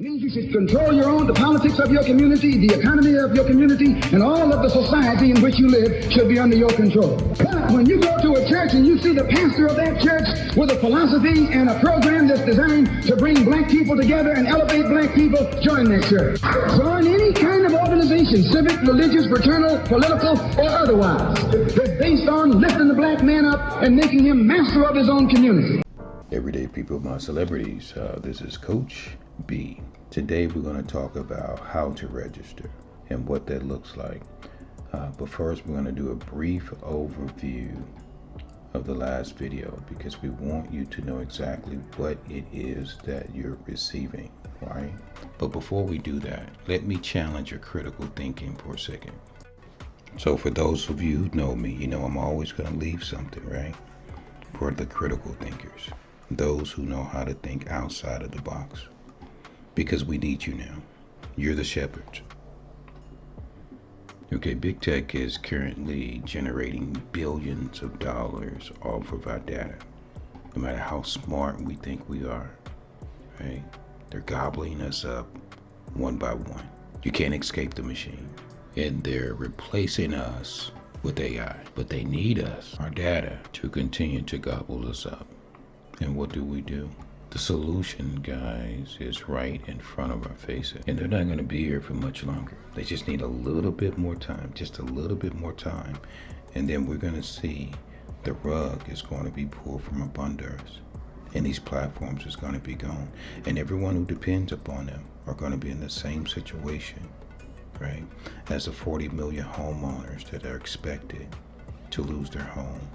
means you should control the politics of your community, the economy of your community, and all of the society in which you live should be under your control. But when you go to a church and you see the pastor of that church with a philosophy and a program that's designed to bring black people together and elevate black people, join that church. Join any kind of organization, civic, religious, fraternal, political, or otherwise, that's based on lifting the black man up and making him master of his own community. Everyday people, my celebrities. This is Coach B. Today we're going to talk about how to register and what that looks like. But first we're going to do a brief overview of the last video because we want you to know exactly what it is that you're receiving, right? But before we do that, let me challenge your critical thinking for a second. So for those of you who know me, you know I'm always going to leave something, right? For the critical thinkers, those who know how to think outside of the box. Because we need you now. You're the shepherds. Okay, big tech is currently generating billions of dollars off of our data. No matter how smart we think we are, right? They're gobbling us up one by one. You can't escape the machine. And they're replacing us with AI. But they need us, our data, to continue to gobble us up. And what do? The solution, guys, is right in front of our faces. And they're not going to be here for much longer. They just need a little bit more time, just a little bit more time. And then we're going to see the rug is going to be pulled from under us. And these platforms is going to be gone. And everyone who depends upon them are going to be in the same situation, right? As the 40 million homeowners that are expected to lose their home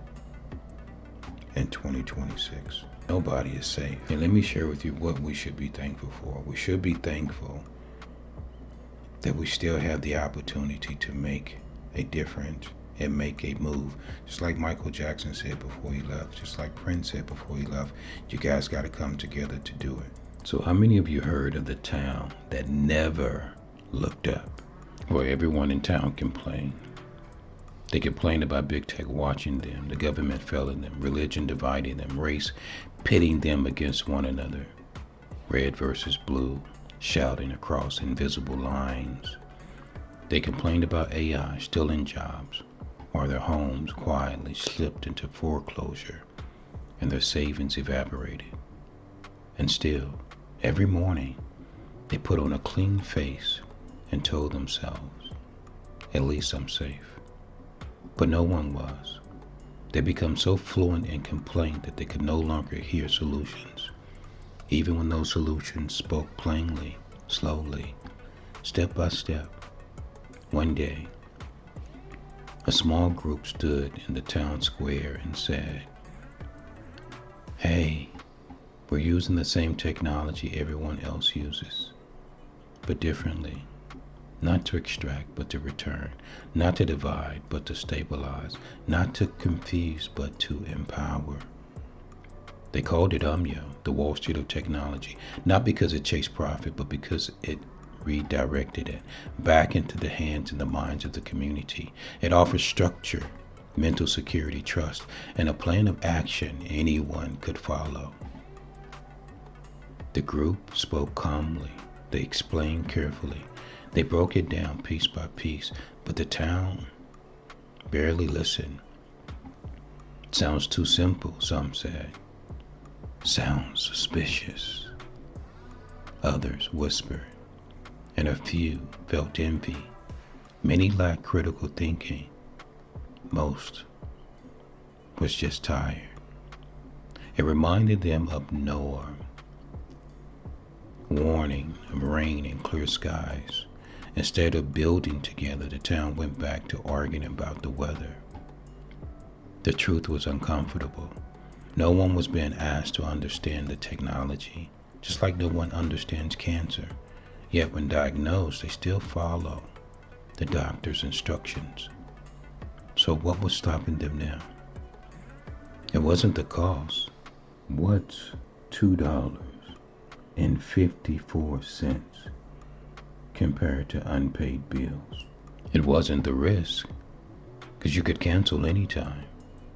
in 2026. Nobody is safe. And let me share with you what we should be thankful for. We should be thankful that we still have the opportunity to make a difference and make a move. Just like Michael Jackson said before he left, just like Prince said before he left, you guys got to come together to do it. So how many of you heard of the town that never looked up? Well, everyone in town complained. They complained about big tech watching them, the government failing them, religion dividing them, race pitting them against one another, red versus blue, shouting across invisible lines. They complained about AI stealing jobs, while their homes quietly slipped into foreclosure and their savings evaporated. And still, every morning, they put on a clean face and told themselves, at least I'm safe. But no one was. They become so fluent in complaint that they could no longer hear solutions, even when those solutions spoke plainly, slowly, step by step. One day, a small group stood in the town square and said, "Hey, we're using the same technology everyone else uses, but differently. Not to extract, but to return. Not to divide, but to stabilize. Not to confuse, but to empower." They called it UMYO, the Wall Street of technology, not because it chased profit, but because it redirected it back into the hands and the minds of the community. It offers structure, mental security, trust, and a plan of action anyone could follow. The group spoke calmly. They explained carefully. They broke it down piece by piece, but the town barely listened. Sounds too simple, some said. Sounds suspicious. Others whispered, and a few felt envy. Many lacked critical thinking. Most was just tired. It reminded them of Noah, warning of rain and clear skies. Instead of building together, the town went back to arguing about the weather. The truth was uncomfortable. No one was being asked to understand the technology, just like no one understands cancer. Yet when diagnosed, they still follow the doctor's instructions. So what was stopping them now? It wasn't the cost. What's $2.54 compared to unpaid bills? It wasn't the risk, because you could cancel anytime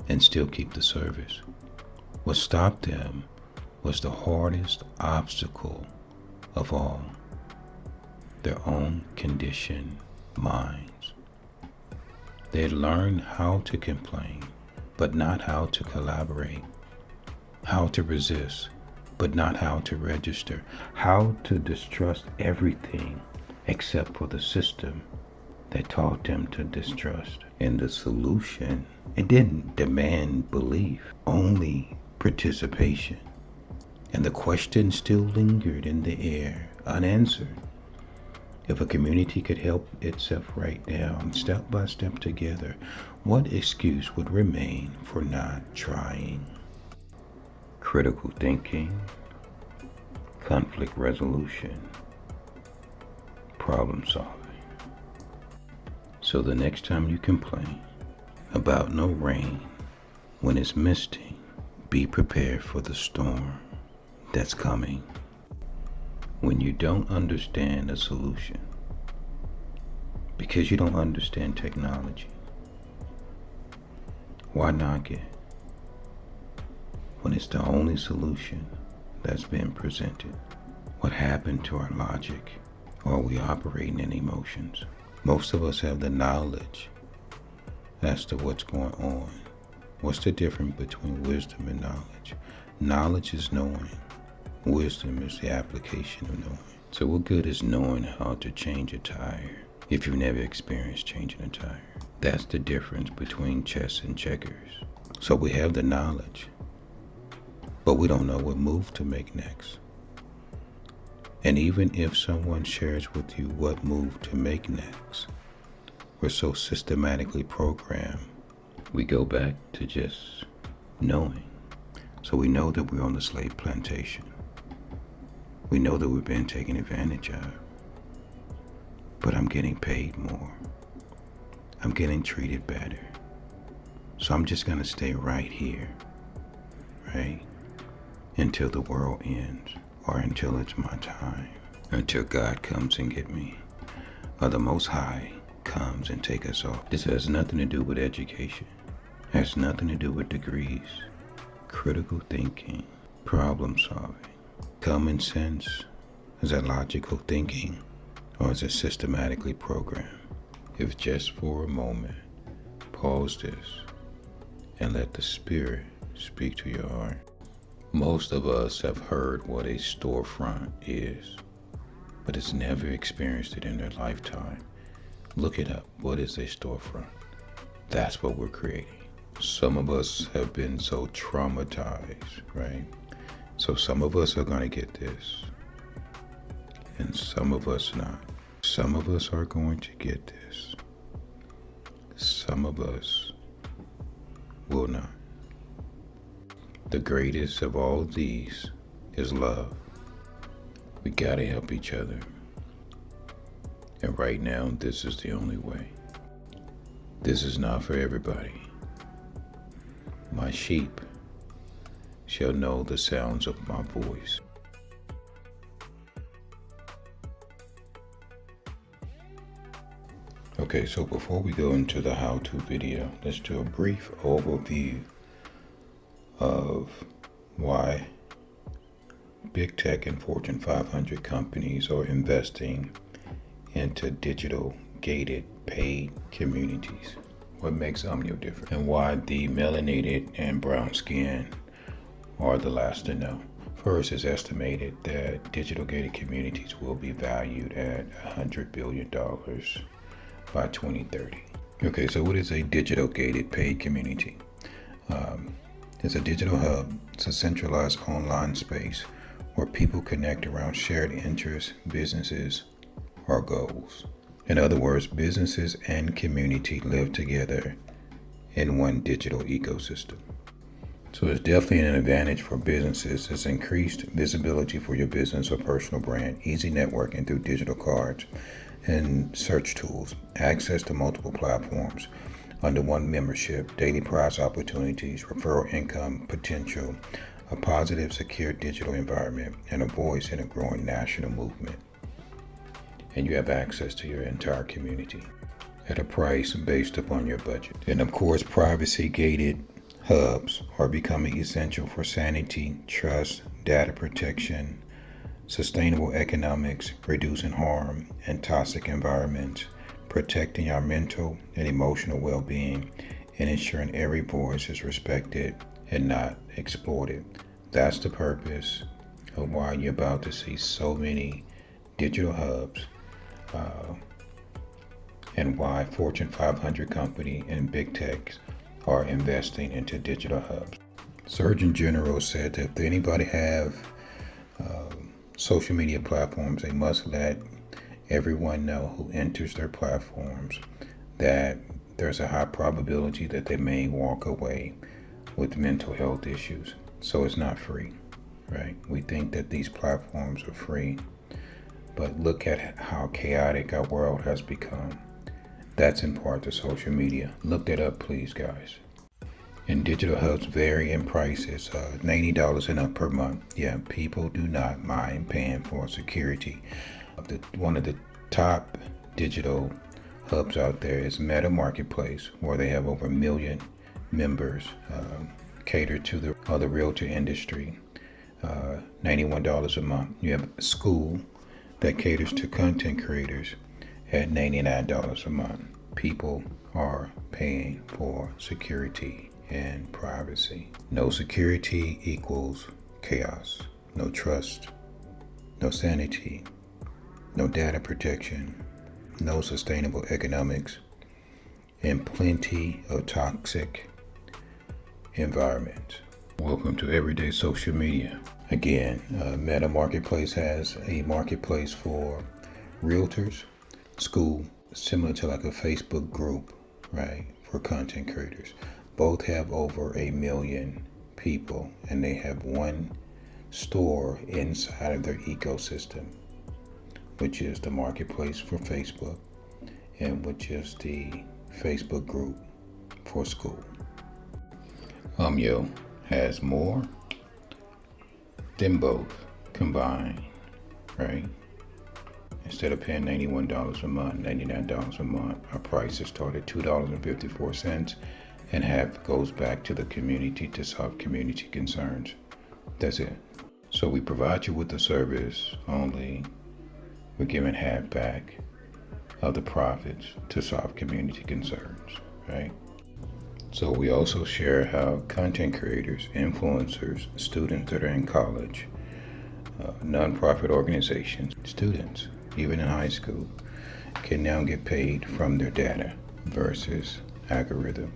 and still keep the service. What stopped them was the hardest obstacle of all, their own conditioned minds. They had learned how to complain, but not how to collaborate, how to resist, but not how to register, how to distrust everything except for the system that taught them to distrust. And the solution, it didn't demand belief, only participation. And the question still lingered in the air, unanswered. If a community could help itself write down, step by step together, what excuse would remain for not trying? Critical thinking, conflict resolution, problem solving. So the next time you complain about no rain when it's misting, be prepared for the storm that's coming. When you don't understand a solution, because you don't understand technology, why knock it when it's the only solution that's been presented? What happened to our logic? Or are we operating in emotions? Most of us have the knowledge as to what's going on. What's the difference between wisdom and knowledge? Knowledge is knowing. Wisdom is the application of knowing. So what good is knowing how to change a tire if you've never experienced changing a tire? That's the difference between chess and checkers. So we have the knowledge, but we don't know what move to make next. And even if someone shares with you what move to make next, we're so systematically programmed, we go back to just knowing. So we know that we're on the slave plantation. We know that we've been taken advantage of. But I'm getting paid more. I'm getting treated better. So I'm just gonna stay right here, right? Until the world ends, or until it's my time, until God comes and get me, or the Most High comes and take us off. This has nothing to do with education. It has nothing to do with degrees. Critical thinking, problem solving, common sense. Is that logical thinking, or is it systematically programmed? If just for a moment, pause this and let the Spirit speak to your heart. Most of us have heard what a storefront is, but it's never experienced it in their lifetime. Look it up. What is a storefront? That's what we're creating. Some of us have been so traumatized, right? So some of us are going to get this, and some of us not. Some of us are going to get this. Some of us will not. The greatest of all these is love. We gotta help each other. And right now, this is the only way. This is not for everybody. My sheep shall know the sounds of my voice. Okay, so before we go into the how-to video, let's do a brief overview of why big tech and Fortune 500 companies are investing into digital gated paid communities. What makes Omnio different, and why the melanated and brown skin are the last to know. First, it's estimated that digital gated communities will be valued at $100 billion by 2030. Okay, so what is a digital gated paid community? It's a digital hub. It's a centralized online space where people connect around shared interests, businesses, or goals. In other words, businesses and community live together in one digital ecosystem. So it's definitely an advantage for businesses. It's increased visibility for your business or personal brand, easy networking through digital cards and search tools, access to multiple platforms under one membership, daily prize opportunities, referral income potential, a positive, secure digital environment, and a voice in a growing national movement. And you have access to your entire community at a price based upon your budget. And of course, privacy-gated hubs are becoming essential for sanity, trust, data protection, sustainable economics, reducing harm and toxic environments, protecting our mental and emotional well-being, and ensuring every voice is respected and not exploited. That's the purpose of why you're about to see so many digital hubs, and why Fortune 500 company and big techs are investing into digital hubs. Surgeon General said that if anybody have social media platforms, they must let everyone know who enters their platforms that there's a high probability that they may walk away with mental health issues. So it's not free, right? We think that these platforms are free, but look at how chaotic our world has become. That's in part to social media. Look that up, please, guys. And digital hubs vary in prices, $90 and up per month. Yeah, people do not mind paying for security. One of the top digital hubs out there is Meta Marketplace, where they have over 1 million members, catered to the realtor industry. $91 a month. You have School that caters to content creators at $99 a month. People are paying for security and privacy. No security equals chaos. No trust, no sanity, no data protection, no sustainable economics, and plenty of toxic environment. Welcome to Everyday Social Media. Again, Meta Marketplace has a marketplace for realtors, School, similar to like a Facebook group, right, for content creators. Both have over 1 million people, and they have one store inside of their ecosystem, which is the marketplace for Facebook, and which is the Facebook group for School. Umyo has more than both combined, right? Instead of paying $91 a month, $99 a month, our prices start at $2.54, and half goes back to the community to solve community concerns. That's it. So we provide you with the service only. We're giving half back of the profits to solve community concerns, right? So we also share how content creators, influencers, students that are in college, nonprofit organizations, students, even in high school, can now get paid from their data versus algorithm.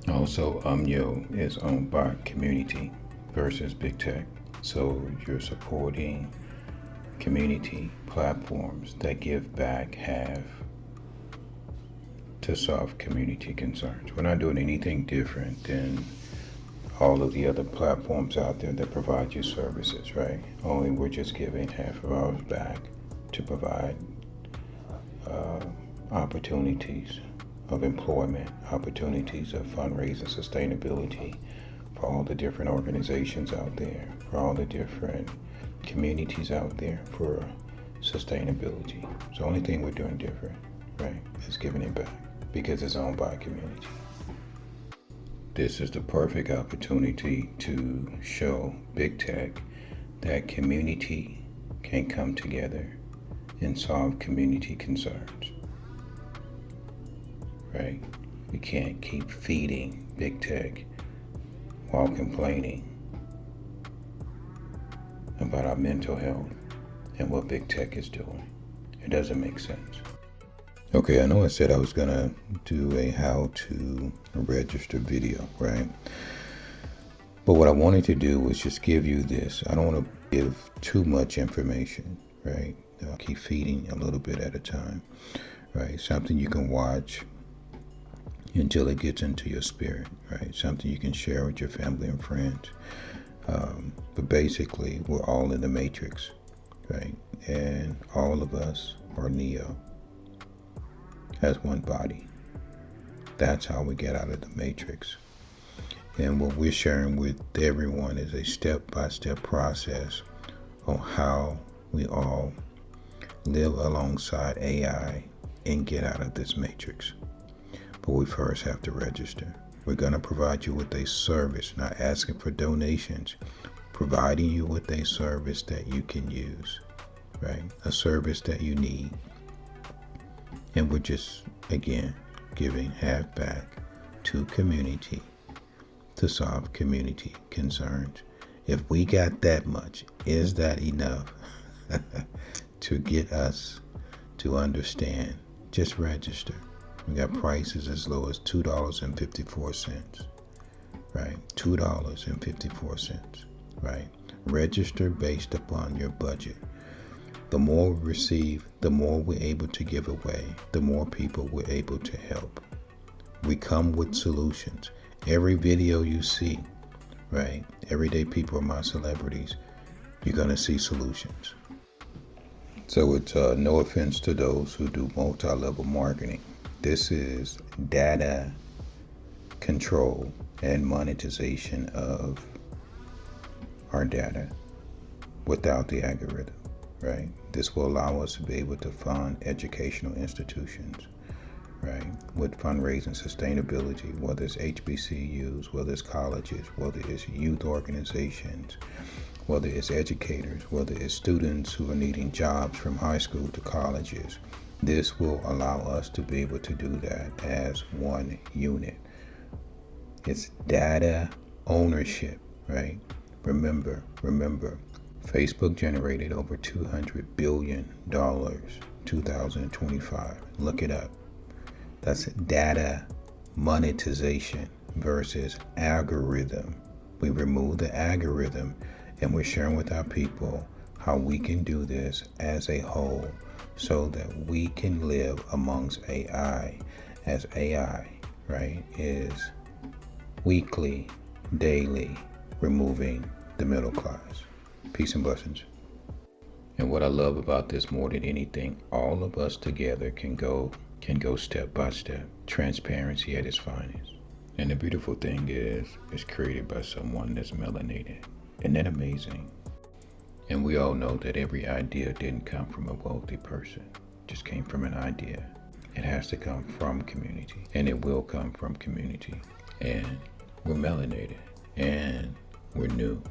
Also, Umyo is owned by community versus big tech. So you're supporting community platforms that give back half to solve community concerns. We're not doing anything different than all of the other platforms out there that provide you services, right? Only we're just giving half of ours back to provide opportunities of employment, opportunities of fundraising, sustainability for all the different organizations out there, for all the different communities out there for sustainability. So the only thing we're doing different, right, is giving it back because it's owned by a community. This is the perfect opportunity to show big tech that community can come together and solve community concerns, right? We can't keep feeding big tech while complaining about our mental health and what big tech is doing. It doesn't make sense. Okay, I know I said I was gonna do a how to register video, right? But what I wanted to do was just give you this. I don't want to give too much information, right? I'll keep feeding a little bit at a time, right? Something you can watch until it gets into your spirit, right? Something you can share with your family and friends. But basically, we're all in the matrix, right? And all of us are Neo as one body. That's how we get out of the matrix. And what we're sharing with everyone is a step-by-step process on how we all live alongside AI and get out of this matrix. But we first have to register. We're going to provide you with a service, not asking for donations, providing you with a service that you can use. right? A service that you need. And we're just, again, giving half back to community to solve community concerns. If we got that much, is that enough to get us to understand? Just register. We got prices as low as $2.54, right? $2.54, right? Register based upon your budget. The more we receive, the more we're able to give away, the more people we're able to help. We come with solutions. Every video you see, right? Everyday people are my celebrities. You're going to see solutions. So it's no offense to those who do multi-level marketing. This is data control and monetization of our data without the algorithm, right? This will allow us to be able to fund educational institutions, right? With fundraising sustainability, whether it's HBCUs, whether it's colleges, whether it's youth organizations, whether it's educators, whether it's students who are needing jobs from high school to colleges. This will allow us to be able to do that as one unit. It's data ownership, right? Remember, Facebook generated over $200 billion 2025. Look it up. That's data monetization versus algorithm. We remove the algorithm and we're sharing with our people how we can do this as a whole so that we can live amongst AI, as AI, right, is weekly, daily removing the middle class. Peace and blessings. And what I love about this more than anything, all of us together can go step by step. Transparency at its finest. And the beautiful thing is, it's created by someone that's melanated. Isn't that amazing? And we all know that every idea didn't come from a wealthy person. It just came from an idea. It has to come from community. And it will come from community. And we're melanated. And we're new.